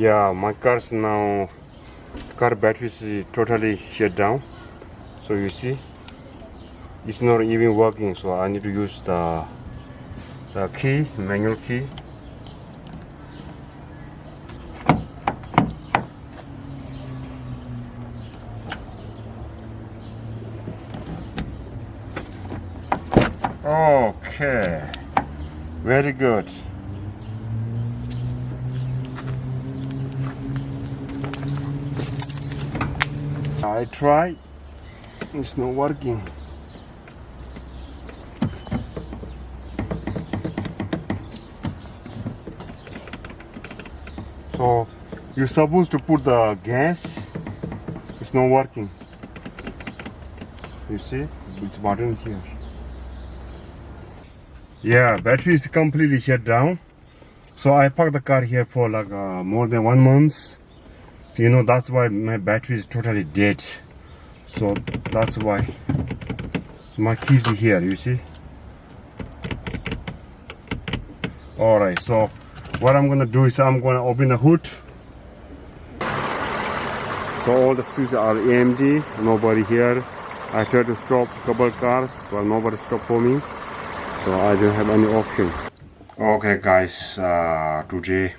Yeah, my car's now, car battery is totally shut down. So you see, it's not even working. So I need to use the key, manual key. Okay, very good. I tried, it's not working. So you're supposed to put the gas, it's not working. You see, it's button here. Yeah, battery is completely shut down. So I parked the car here for like more than 1 month. You know, that's why my battery is totally dead. So that's why. So my keys are here, you see. Alright, so what I'm gonna do is I'm gonna open the hood. So all the streets are empty, nobody here. I tried to stop a couple cars, but nobody stopped for me. So I don't have any option. Okay guys, today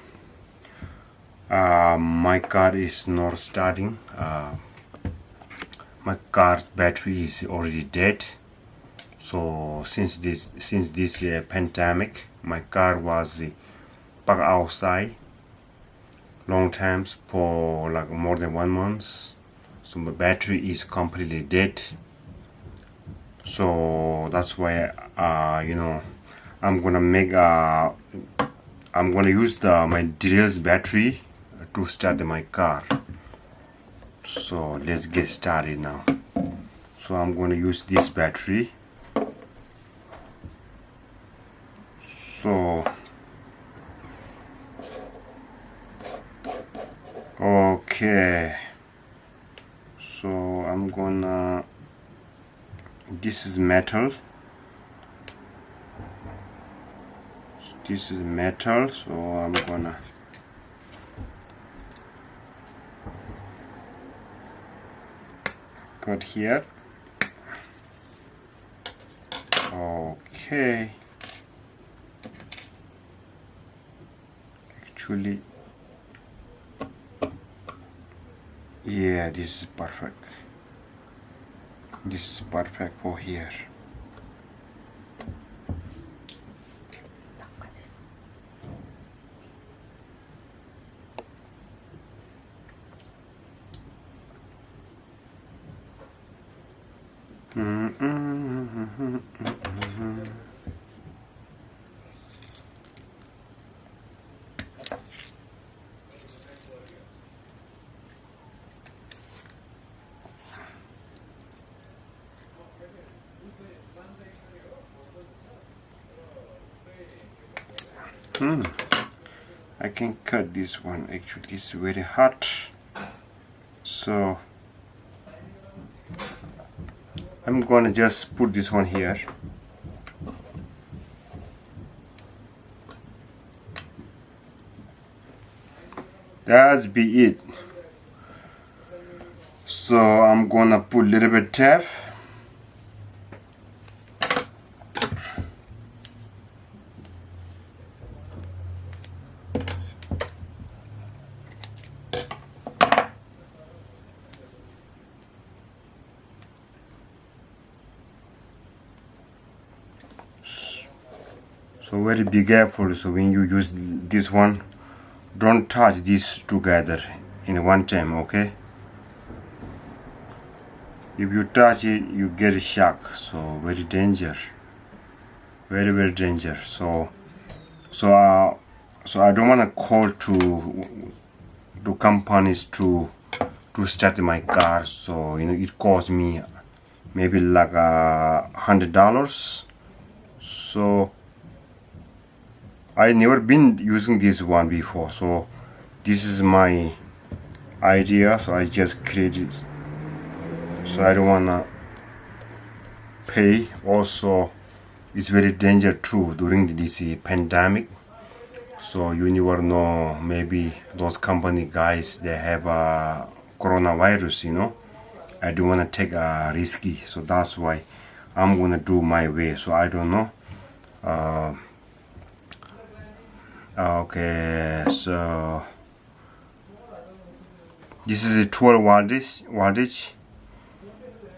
my car is not starting. My car battery is already dead. So since this pandemic, my car was parked outside long times for like more than 1 month. So my battery is completely dead. So that's why you know, I'm gonna use my Drill's battery to start my car. So let's get started now. So I'm gonna use this battery. So okay, so I'm gonna, this is metal, so I'm gonna cut here. Okay, actually, yeah, this is perfect. This is perfect for here. I can cut this one. Actually, it's very hot, so I'm gonna just put this one here. That's be it. So I'm gonna put a little bit tape. So very be careful. So when you use this one, don't touch these together in one time, okay? If you touch it, you get a shock. So very danger, very danger. So I don't want to call to companies to start my car. So you know, it cost me maybe like $100. So I never been using this one before, so this is my idea, so I just created. So I don't wanna pay. Also, it's very dangerous too during this pandemic. So you never know, maybe those company guys, they have a coronavirus, you know. I don't want to take a risky, so that's why I'm gonna do my way. So I don't know. Okay, so this is a 12 wattage.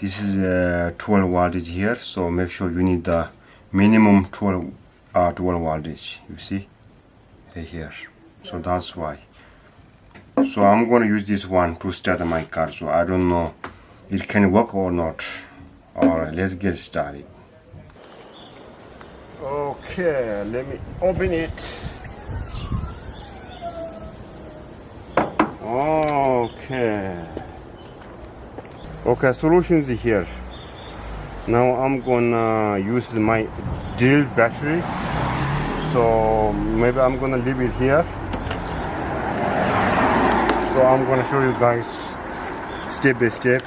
This is a 12 wattage here, so make sure you need the minimum 12 wattage, you see right here. So that's why. So I'm gonna use this one to start my car, so I don't know it can work or not. Alright, let's get started. Okay, let me open it. Okay, solutions here. Now I'm gonna use my drill battery, so maybe I'm gonna leave it here. So I'm gonna show you guys step by step.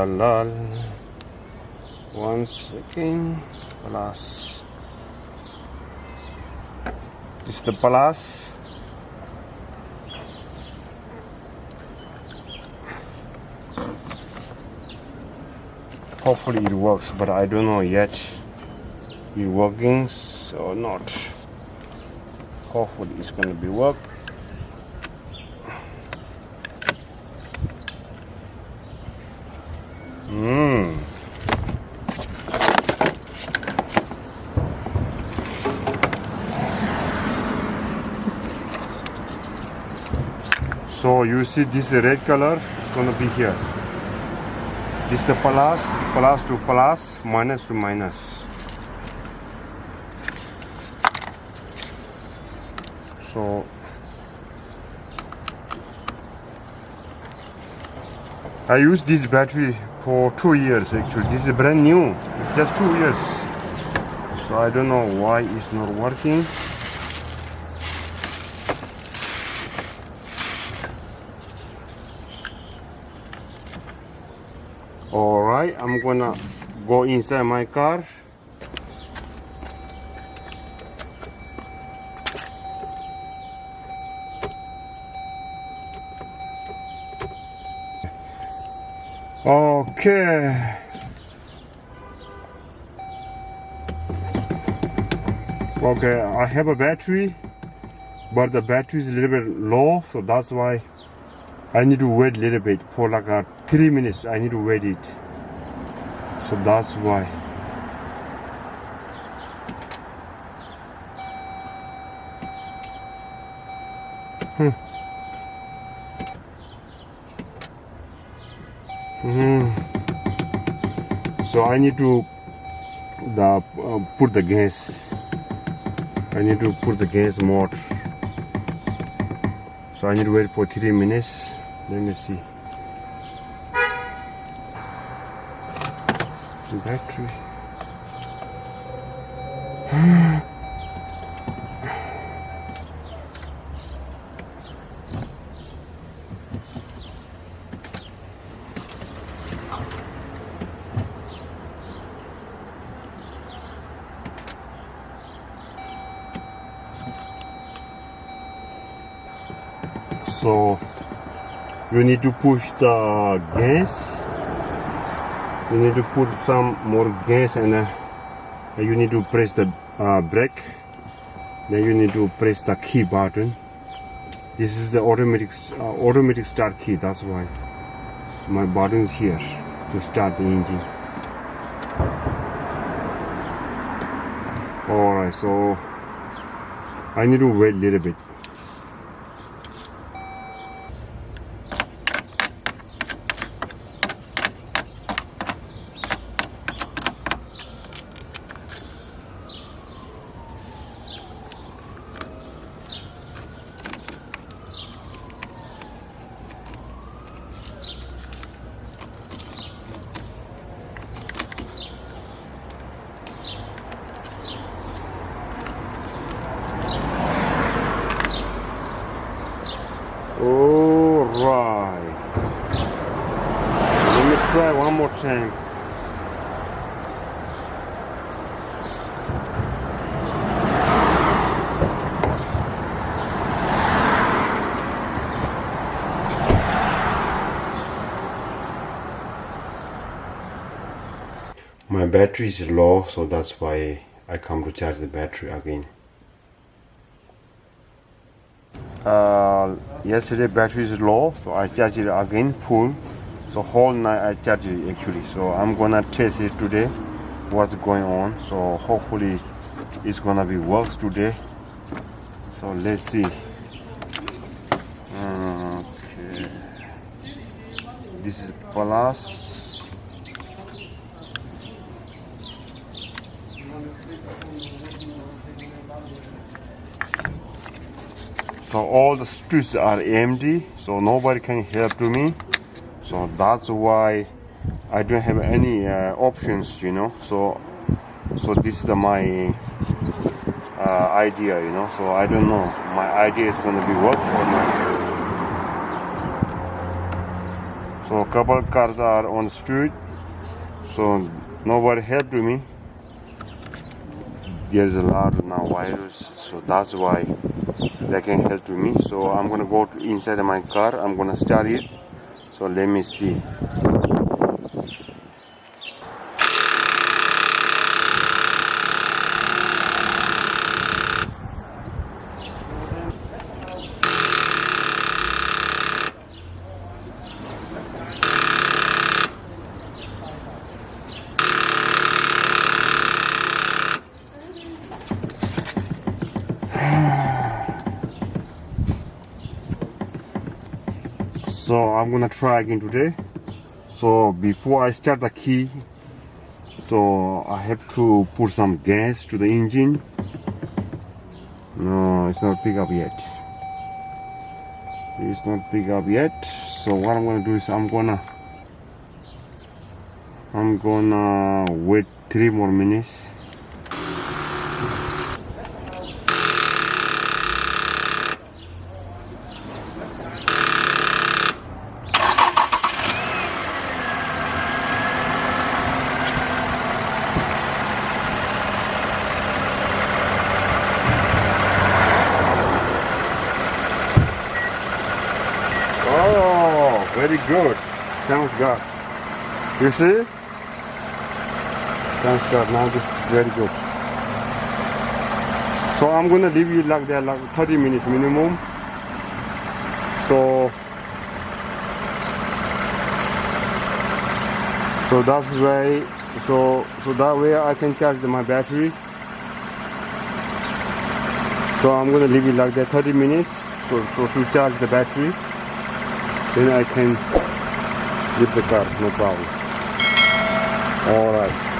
Lol. 1 second. Plus. This is the plus. Hopefully it works, but I don't know yet it working or not. Hopefully it's gonna be work. So you see this red color gonna be here. This is the plus to plus, minus to minus. So I used this battery for 2 years actually. This is brand new, just 2 years. So I don't know why it's not working. Alright, I'm gonna go inside my car. Okay. Okay, I have a battery, but the battery is a little bit low, so that's why I need to wait a little bit for like 3 minutes. I need to wait it, so that's why. So I need to put the gas. I need to put the gas mode. So I need to wait for 3 minutes. Let me see. Battery. So you need to push the gas. You need to put some more gas, and you need to press the brake. Then you need to press the key button. This is the automatic start key. That's why my button is here to start the engine. Alright, so I need to wait a little bit. My battery is low, so that's why I come to charge the battery again. Yesterday battery is low, so I charge it again full. So whole night I charge it actually. So I'm gonna test it today, what's going on. So hopefully it's gonna be works today. So let's see. Okay, this is plus. So all the streets are empty, so nobody can help to me. So that's why I don't have any options, you know. So this is my idea, you know. So I don't know, my idea is gonna be work or not. So a couple of cars are on the street, so nobody helped me. There's a lot of now virus, so that's why they can help me. So I'm gonna go inside my car, I'm gonna start it. So let me see. So I'm gonna try again today. So before I start the key, so I have to put some gas to the engine. No, it's not pick up yet. It's not pick up yet. So what I'm gonna do is I'm gonna wait 3 more minutes. Oh, very good. Thanks God. You see? Thanks God. Now this is very good. So I'm gonna leave you like that, like 30 minutes minimum. So that's why. So that way I can charge my battery. So I'm gonna leave it like that 30 minutes. So to charge the battery. Then I can leave the car, no problem. Alright.